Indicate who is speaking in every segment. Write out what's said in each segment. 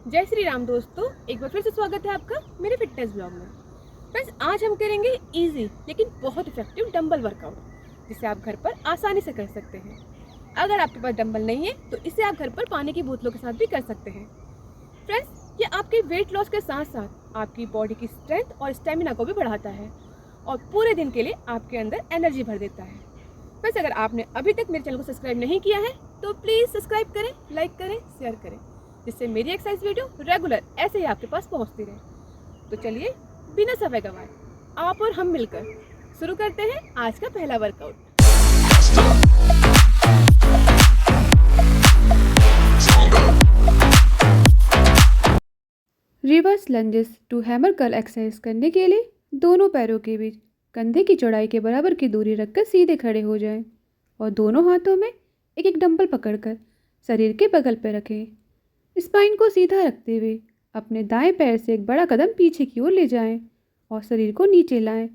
Speaker 1: जय श्री राम दोस्तों, एक बार फिर से स्वागत है आपका मेरे फिटनेस ब्लॉग में। फ्रेंड्स, आज हम करेंगे इजी लेकिन बहुत इफेक्टिव डंबल वर्कआउट, जिसे आप घर पर आसानी से कर सकते हैं। अगर आपके पास डंबल नहीं है तो इसे आप घर पर पानी की बोतलों के साथ भी कर सकते हैं। फ्रेंड्स, ये आपके वेट लॉस के साथ साथ आपकी बॉडी की स्ट्रेंथ और स्टेमिना को भी बढ़ाता है और पूरे दिन के लिए आपके अंदर एनर्जी भर देता है। फ्रेंड्स, अगर आपने अभी तक मेरे चैनल को सब्सक्राइब नहीं किया है तो प्लीज़ सब्सक्राइब करें, लाइक करें, शेयर करें, जिससे मेरी एक्सरसाइज वीडियो रेगुलर ऐसे ही आपके पास पहुंचती रहे। तो चलिए बिना समय गंवाए आप और हम मिलकर शुरू करते हैं आज का पहला workout. Reverse lunges to hammer curl exercise करने के लिए दोनों पैरों के बीच कंधे की चौड़ाई के बराबर की दूरी रखकर सीधे खड़े हो जाएं और दोनों हाथों में एक एक डंबल पकड़कर शरीर के बगल पर रखें। स्पाइन को सीधा रखते हुए अपने दाएं पैर से एक बड़ा कदम पीछे की ओर ले जाएं और शरीर को नीचे लाएं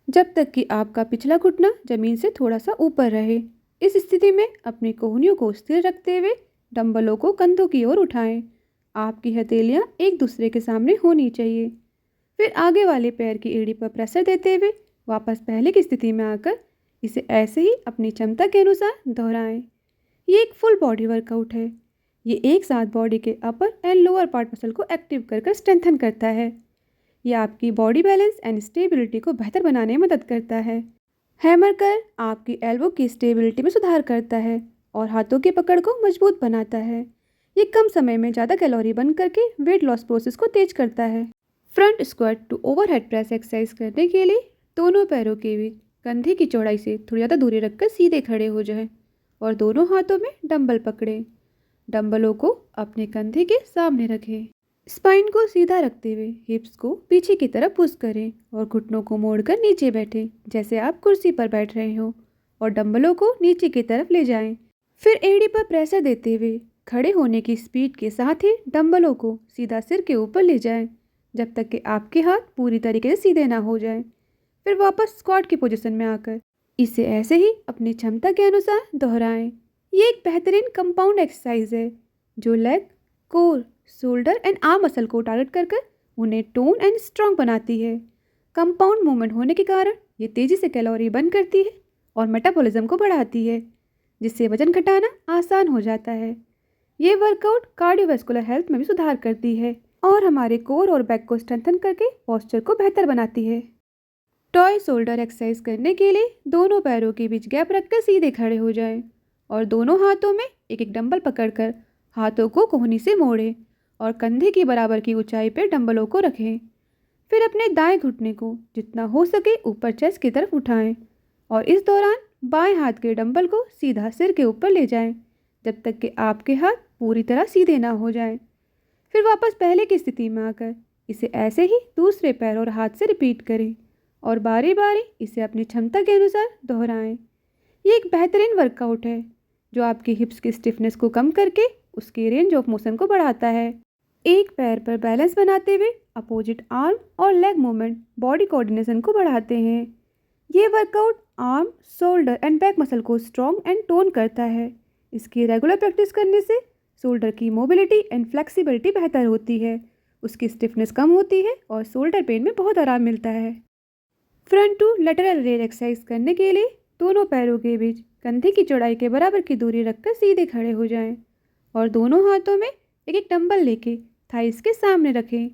Speaker 1: जब तक कि आपका पिछला घुटना जमीन से थोड़ा सा ऊपर रहे। इस स्थिति में अपनी कोहनियों को स्थिर रखते हुए डंबलों को कंधों की ओर उठाएं। आपकी हथेलियां एक दूसरे के सामने होनी चाहिए। फिर आगे वाले पैर की एड़ी पर प्रेशर देते हुए वापस पहले की स्थिति में आकर इसे ऐसे ही अपनी क्षमता के अनुसार दोहराएं। ये एक फुल बॉडी वर्कआउट है। ये एक साथ बॉडी के अपर एंड लोअर पार्ट मसल को एक्टिव कर स्ट्रेंथन करता है। ये आपकी बॉडी बैलेंस एंड स्टेबिलिटी को बेहतर बनाने में मदद करता है। हैमर कर्ल आपकी एल्बो की स्टेबिलिटी में सुधार करता है और हाथों की पकड़ को मजबूत बनाता है। ये कम समय में ज़्यादा कैलोरी बर्न करके वेट लॉस प्रोसेस को तेज करता है। Front squat to overhead press exercise करने के लिए दोनों पैरों के बीच कंधे की चौड़ाई से थोड़ी ज़्यादा दूरी रखकर सीधे खड़े हो जाएं और दोनों हाथों में डंबल पकड़ें। डंबलों को अपने कंधे के सामने रखें। स्पाइन को सीधा रखते हुए हिप्स को पीछे की तरफ पुश करें और घुटनों को मोड़कर नीचे बैठें जैसे आप कुर्सी पर बैठ रहे हो और डंबलों को नीचे की तरफ ले जाएं। फिर एड़ी पर प्रेशर देते हुए खड़े होने की स्पीड के साथ ही डंबलों को सीधा सिर के ऊपर ले जाएं जब तक कि आपके हाथ पूरी तरीके से सीधे ना हो जाएं। फिर वापस स्क्वाट की पोजीशन में आकर इसे ऐसे ही अपनी क्षमता के अनुसार दोहराएं। ये एक बेहतरीन कंपाउंड एक्सरसाइज है जो leg, core, shoulder and arm muscle को टारगेट कर उन्हें टोन एंड स्ट्रांग बनाती है। कंपाउंड मूवमेंट होने के कारण ये तेज़ी से कैलोरी बर्न करती है और मेटाबॉलिज्म को बढ़ाती है, जिससे वजन घटाना आसान हो जाता है। ये वर्कआउट कार्डियोवैस्कुलर हेल्थ में भी सुधार करती है और हमारे कोर और बैक को स्ट्रेंथन करके पोस्चर को बेहतर बनाती है। टॉय शोल्डर एक्सरसाइज करने के लिए दोनों पैरों के बीच गैप रखकर सीधे खड़े हो जाएं और दोनों हाथों में एक एक डंबल पकड़कर हाथों को कोहनी से मोड़ें और कंधे की बराबर की ऊंचाई पर डंबलों को रखें। फिर अपने दाएं घुटने को जितना हो सके ऊपर चेस्ट की तरफ उठाएं और इस दौरान बाएं हाथ के डंबल को सीधा सिर के ऊपर ले जाएं जब तक कि आपके हाथ पूरी तरह सीधे ना हो जाएं। फिर वापस पहले की स्थिति में आकर इसे ऐसे ही दूसरे पैर और हाथ से रिपीट करें और बारी बारी इसे अपनी क्षमता के अनुसार दोहराएं। ये एक बेहतरीन वर्कआउट है जो आपकी हिप्स की स्टिफनेस को कम करके उसकी रेंज ऑफ मोशन को बढ़ाता है। एक पैर पर बैलेंस बनाते हुए अपोजिट आर्म और लेग मूवमेंट बॉडी कोऑर्डिनेशन को बढ़ाते हैं। ये workout arm, shoulder and back muscle को स्ट्रॉन्ग एंड टोन करता है। इसकी रेगुलर प्रैक्टिस करने से शोल्डर की मोबिलिटी एंड फ्लेक्सिबिलिटी बेहतर होती है, उसकी स्टिफनेस कम होती है और शोल्डर पेन में बहुत आराम मिलता है। Front to lateral raise exercise करने के लिए दोनों पैरों के बीच कंधे की चौड़ाई के बराबर की दूरी रखकर सीधे खड़े हो जाएं और दोनों हाथों में एक एक डंबल लेके थाइस के सामने रखें।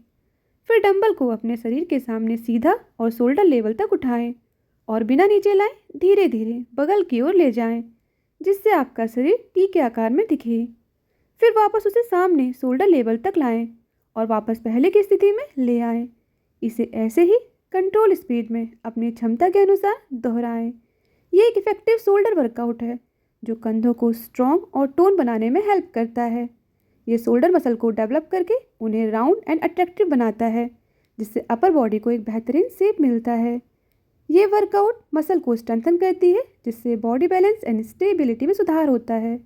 Speaker 1: फिर डंबल को अपने शरीर के सामने सीधा और शोल्डर लेवल तक उठाएं और बिना नीचे लाएं धीरे धीरे बगल की ओर ले जाएं जिससे आपका शरीर टी के आकार में दिखे। फिर वापस उसे सामने शोल्डर लेवल तक लाएं और वापस पहले की स्थिति में ले आएं। इसे ऐसे ही कंट्रोल स्पीड में अपनी क्षमता के अनुसार दोहराएं। ये एक इफेक्टिव शोल्डर वर्कआउट है जो कंधों को स्ट्रॉन्ग और टोन बनाने में हेल्प करता है। ये शोल्डर मसल को डेवलप करके उन्हें राउंड एंड अट्रैक्टिव बनाता है जिससे अपर बॉडी को एक बेहतरीन शेप मिलता है। ये वर्कआउट मसल को स्ट्रेंथन करती है जिससे बॉडी बैलेंस एंड स्टेबिलिटी में सुधार होता है।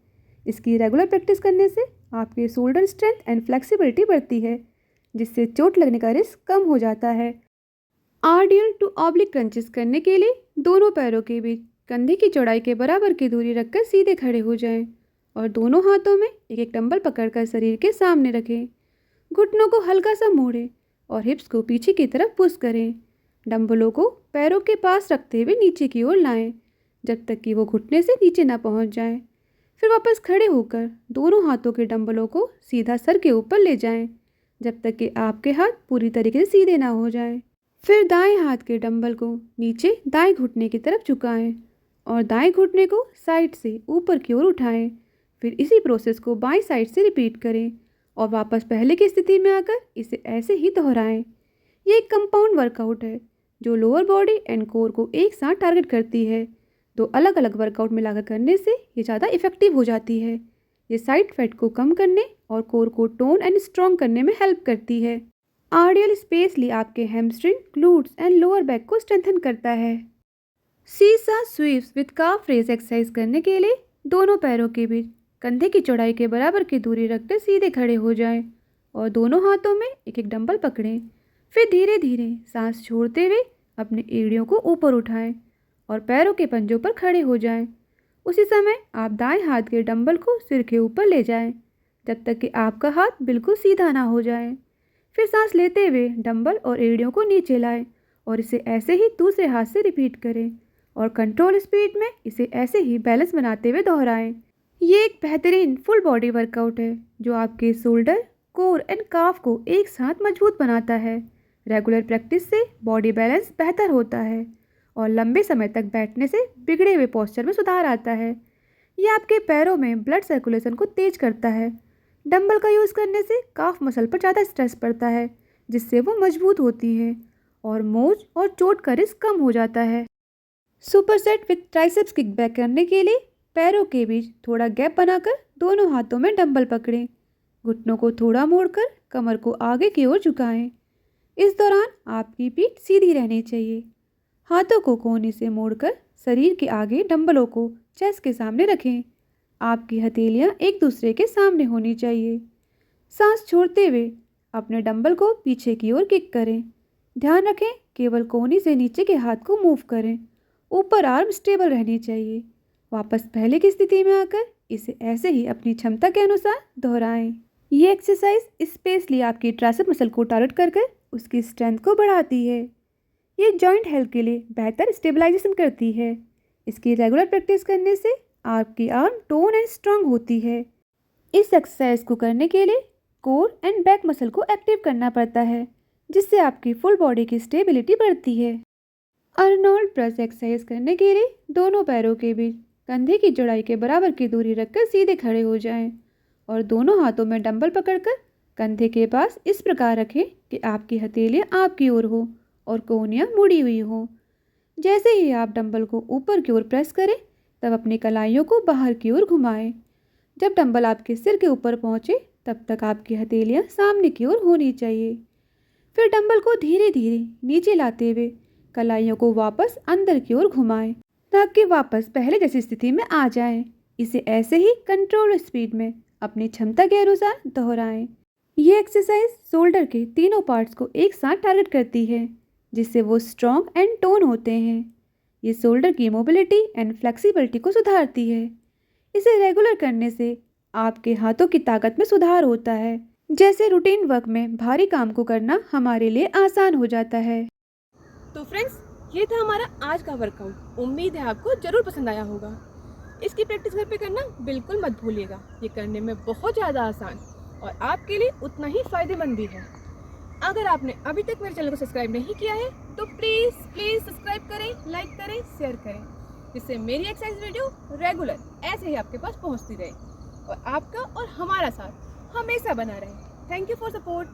Speaker 1: इसकी रेगुलर प्रैक्टिस करने से आपके शोल्डर स्ट्रेंथ एंड फ्लेक्सिबिलिटी बढ़ती है जिससे चोट लगने का रिस्क कम हो जाता है। आरडीएल टू ऑब्लिक क्रंचेस करने के लिए दोनों पैरों के बीच कंधे की चौड़ाई के बराबर की दूरी रखकर सीधे खड़े हो जाएं और दोनों हाथों में एक एक डंबल पकड़कर शरीर के सामने रखें। घुटनों को हल्का सा मोड़ें और हिप्स को पीछे की तरफ पुश करें। डंबलों को पैरों के पास रखते हुए नीचे की ओर लाएं जब तक कि वो घुटने से नीचे ना पहुंच जाएं। फिर वापस खड़े होकर दोनों हाथों के डंबलों को सीधा सर के ऊपर ले जाएं जब तक कि आपके हाथ पूरी तरीके से सीधे ना हो जाएं। फिर दाएं हाथ के डंबल को नीचे दाएं घुटने की तरफ झुकाएं और दाएं घुटने को साइड से ऊपर की ओर उठाएं। फिर इसी प्रोसेस को बाईं साइड से रिपीट करें और वापस पहले की स्थिति में आकर इसे ऐसे ही दोहराएं। ये एक कंपाउंड वर्कआउट है जो लोअर बॉडी एंड कोर को एक साथ टारगेट करती है। दो अलग अलग वर्कआउट मिलाकर करने से ये ज़्यादा इफेक्टिव हो जाती है। ये साइड फैट को कम करने और कोर को टोन एंड स्ट्रॉन्ग करने में हेल्प करती है। आरडीएल स्पेशली आपके hamstring, glutes and lower back को स्ट्रेंथन करता है। Seesaw sweeps with calf raise exercise करने के लिए दोनों पैरों के बीच कंधे की चौड़ाई के बराबर की दूरी रखकर सीधे खड़े हो जाएं और दोनों हाथों में एक एक डंबल पकड़ें। फिर धीरे धीरे सांस छोड़ते हुए अपने एड़ियों को ऊपर उठाएं और पैरों के पंजों पर खड़े हो जाएं। उसी समय आप दाएं हाथ के डंबल को सिर के ऊपर ले जाएं जब तक कि आपका हाथ बिल्कुल सीधा ना हो जाए। फिर सांस लेते हुए डंबल और एड़ियों को नीचे लाएं और इसे ऐसे ही दूसरे हाथ से रिपीट करें और कंट्रोल स्पीड में इसे ऐसे ही बैलेंस बनाते हुए दोहराएं। ये एक बेहतरीन फुल बॉडी वर्कआउट है जो आपके शोल्डर, कोर एंड काफ को एक साथ मजबूत बनाता है। रेगुलर प्रैक्टिस से बॉडी बैलेंस बेहतर होता है और लंबे समय तक बैठने से बिगड़े हुए पोस्चर में सुधार आता है। ये आपके पैरों में ब्लड सर्कुलेशन को तेज करता है। डंबल का यूज़ करने से काफ मसल पर ज़्यादा स्ट्रेस पड़ता है जिससे वो मजबूत होती हैं और मोच और चोट का रिस्क कम हो जाता है। Super set with triceps kick back करने के लिए पैरों के बीच थोड़ा गैप बनाकर दोनों हाथों में डंबल पकड़ें। घुटनों को थोड़ा मोड़कर कमर को आगे की ओर झुकाएं। इस दौरान आपकी पीठ सीधी रहनी चाहिए। हाथों को कोहनी से मोड़कर शरीर के आगे डंबलों को चेस्ट के सामने रखें। आपकी हथेलियां एक दूसरे के सामने होनी चाहिए। सांस छोड़ते हुए अपने डंबल को पीछे की ओर किक करें। ध्यान रखें केवल कोहनी से नीचे के हाथ को मूव करें। ऊपर आर्म स्टेबल रहनी चाहिए। वापस पहले की स्थिति में आकर इसे ऐसे ही अपनी क्षमता के अनुसार दोहराएं। ये एक्सरसाइज स्पेशली आपकी ट्राइसेप मसल को टारगेट कर उसकी स्ट्रेंथ को बढ़ाती है। ये जॉइंट हेल्थ के लिए बेहतर स्टेबलाइजेशन करती है। इसकी रेगुलर प्रैक्टिस करने से आपकी आर्म टोन एंड स्ट्रांग होती है। इस एक्सरसाइज को करने के लिए कोर एंड बैक मसल को एक्टिव करना पड़ता है जिससे आपकी फुल बॉडी की स्टेबिलिटी बढ़ती है। अर्नोल्ड प्रेस एक्सरसाइज करने के लिए दोनों पैरों के बीच कंधे की चौड़ाई के बराबर की दूरी रखकर सीधे खड़े हो जाएं और दोनों हाथों में डंबल पकड़कर कंधे के पास इस प्रकार रखें कि आपकी हथेलियां आपकी ओर हो और कोहनियां मुड़ी हुई हो। जैसे ही आप डंबल को ऊपर की ओर प्रेस करें तब अपनी कलाइयों को बाहर की ओर घुमाएं। जब डंबल आपके सिर के ऊपर पहुंचे तब तक आपकी हथेलियां सामने की ओर होनी चाहिए। फिर डंबल को धीरे धीरे नीचे लाते हुए कलाइयों को वापस अंदर की ओर घुमाएं ताकि वापस पहले जैसी स्थिति में आ जाएं। इसे ऐसे ही कंट्रोल स्पीड में अपनी क्षमता के अनुसार दोहराएं। ये एक्सरसाइज शोल्डर के तीनों पार्ट्स को एक साथ टारगेट करती है जिससे वो स्ट्रॉन्ग एंड टोन होते हैं। ये शोल्डर की मोबिलिटी एंड फ्लेक्सिबिलिटी को सुधारती है। इसे रेगुलर करने से आपके हाथों की ताकत में सुधार होता है। जैसे रूटीन वर्क में भारी काम को करना हमारे लिए आसान हो जाता है।
Speaker 2: तो फ्रेंड्स, ये था हमारा आज का वर्कआउट। उम्मीद है आपको ज़रूर पसंद आया होगा। इसकी प्रैक्टिस घर पे करना बिल्कुल मत भूलिएगा। ये करने में बहुत ज़्यादा आसान और आपके लिए उतना ही फ़ायदेमंद भी है। अगर आपने अभी तक मेरे चैनल को सब्सक्राइब नहीं किया है तो प्लीज़ सब्सक्राइब करें, लाइक करें, शेयर करें जिससे मेरी एक्सरसाइज वीडियो रेगुलर ऐसे ही आपके पास पहुंचती रहे और आपका और हमारा साथ हमेशा बना रहे। Thank you for support.